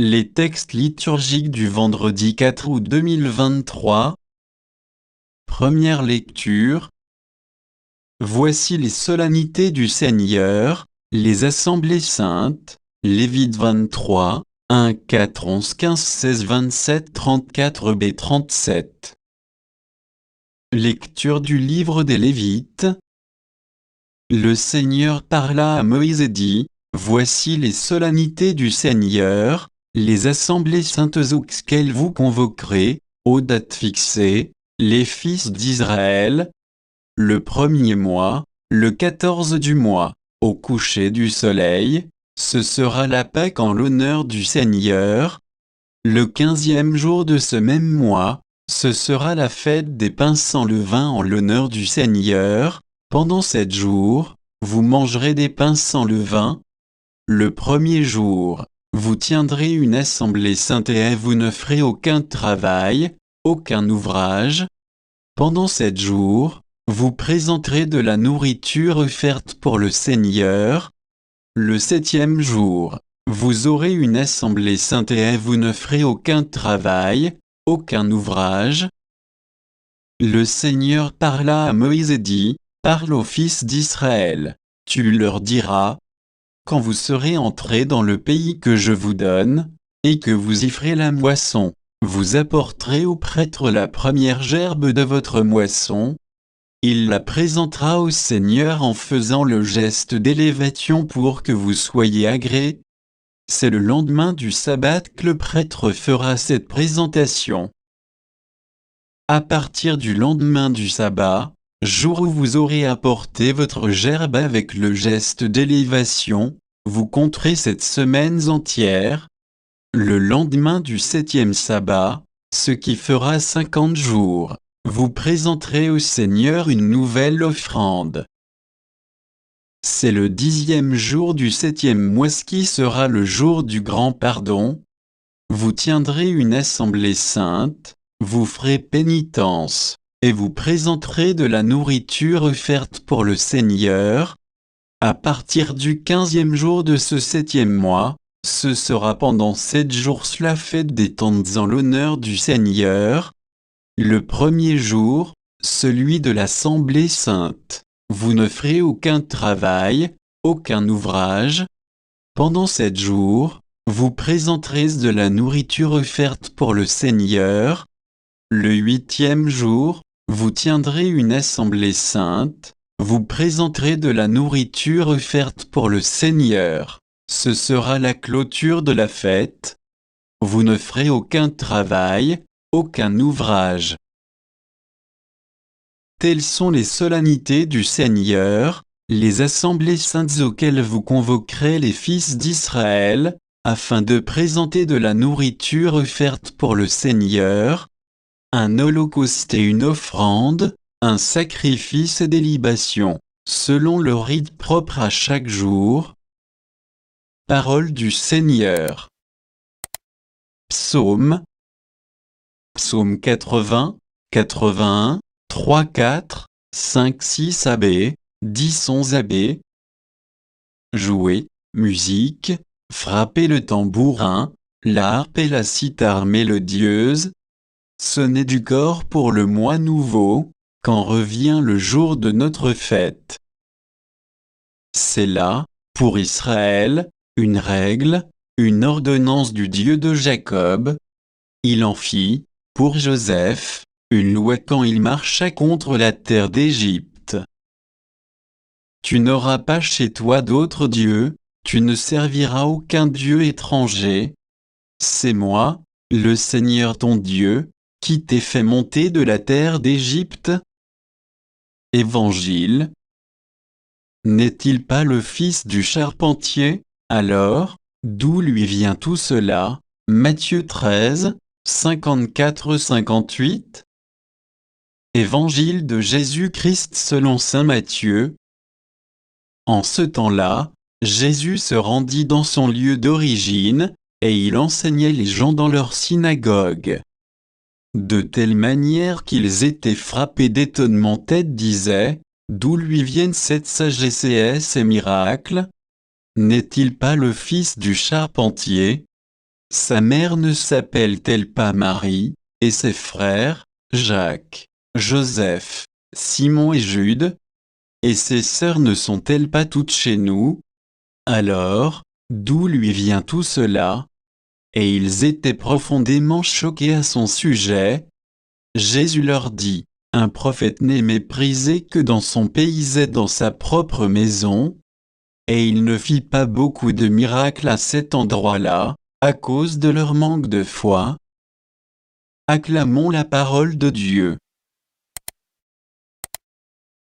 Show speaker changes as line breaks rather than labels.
Les textes liturgiques du vendredi 4 août 2023. Première lecture. Voici les solennités du Seigneur, les assemblées saintes, Lévites 23, 1, 4, 11, 15, 16, 27, 34 b 37. Lecture du livre des Lévites. Le Seigneur parla à Moïse et dit, « Voici les solennités du Seigneur, les assemblées saintes auxquelles vous convoquerez, aux dates fixées, les fils d'Israël, le premier mois, le 14 du mois, au coucher du soleil, ce sera la Pâque en l'honneur du Seigneur. Le 15e jour de ce même mois, ce sera la fête des pains sans levain en l'honneur du Seigneur. Pendant 7 jours, vous mangerez des pains sans levain. Le premier jour, vous tiendrez une assemblée sainte et vous ne ferez aucun travail, aucun ouvrage. Pendant 7 jours, vous présenterez de la nourriture offerte pour le Seigneur. Le 7e jour, vous aurez une assemblée sainte et vous ne ferez aucun travail, aucun ouvrage. Le Seigneur parla à Moïse et dit, « Parle aux fils d'Israël, tu leur diras, quand vous serez entrés dans le pays que je vous donne, et que vous y ferez la moisson, vous apporterez au prêtre la première gerbe de votre moisson. Il la présentera au Seigneur en faisant le geste d'élévation pour que vous soyez agréés. C'est le lendemain du sabbat que le prêtre fera cette présentation. À partir du lendemain du sabbat, jour où vous aurez apporté votre gerbe avec le geste d'élévation, vous compterez 7 semaines entières. Le lendemain du 7e sabbat, ce qui fera 50 jours, vous présenterez au Seigneur une nouvelle offrande. C'est le 10e jour du 7e mois qui sera le jour du grand pardon. Vous tiendrez une assemblée sainte, vous ferez pénitence, et vous présenterez de la nourriture offerte pour le Seigneur. À partir du 15e jour de ce 7e mois, ce sera pendant 7 jours la fête des tentes en l'honneur du Seigneur. Le premier jour, celui de l'Assemblée sainte, vous ne ferez aucun travail, aucun ouvrage. Pendant 7 jours, vous présenterez de la nourriture offerte pour le Seigneur. Le 8e jour, vous tiendrez une assemblée sainte, vous présenterez de la nourriture offerte pour le Seigneur. Ce sera la clôture de la fête. Vous ne ferez aucun travail, aucun ouvrage. Telles sont les solennités du Seigneur, les assemblées saintes auxquelles vous convoquerez les fils d'Israël, afin de présenter de la nourriture offerte pour le Seigneur, un holocauste et une offrande, un sacrifice et des libations, selon le rite propre à chaque jour. Parole du Seigneur. Psaume. Psaume 80, 81, 3, 4, 5, 6 AB, 10, 11 AB. Jouer, musique, frapper le tambourin, la harpe et la cithare mélodieuse. Sonner du cor pour le mois nouveau, quand revient le jour de notre fête. C'est là, pour Israël, une règle, une ordonnance du Dieu de Jacob. Il en fit, pour Joseph, une loi quand il marcha contre la terre d'Égypte. Tu n'auras pas chez toi d'autre Dieu, tu ne serviras aucun Dieu étranger. C'est moi, le Seigneur ton Dieu, qui t'ai fait monter de la terre d'Égypte. Évangile. N'est-il pas le fils du charpentier? Alors, d'où lui vient tout cela? Matthieu 13, 54-58. Évangile de Jésus-Christ selon saint Matthieu. En ce temps-là, Jésus se rendit dans son lieu d'origine, et il enseignait les gens dans leur synagogue. De telle manière qu'ils étaient frappés d'étonnement, tête disaient, d'où lui viennent cette sagesse et ces miracles? N'est-il pas le fils du charpentier? Sa mère ne s'appelle-t-elle pas Marie, et ses frères, Jacques, Joseph, Simon et Jude? Et ses sœurs ne sont-elles pas toutes chez nous? Alors, d'où lui vient tout cela? Et ils étaient profondément choqués à son sujet. Jésus leur dit, un prophète n'est méprisé que dans son pays et dans sa propre maison. Et il ne fit pas beaucoup de miracles à cet endroit-là, à cause de leur manque de foi. Acclamons la parole de Dieu.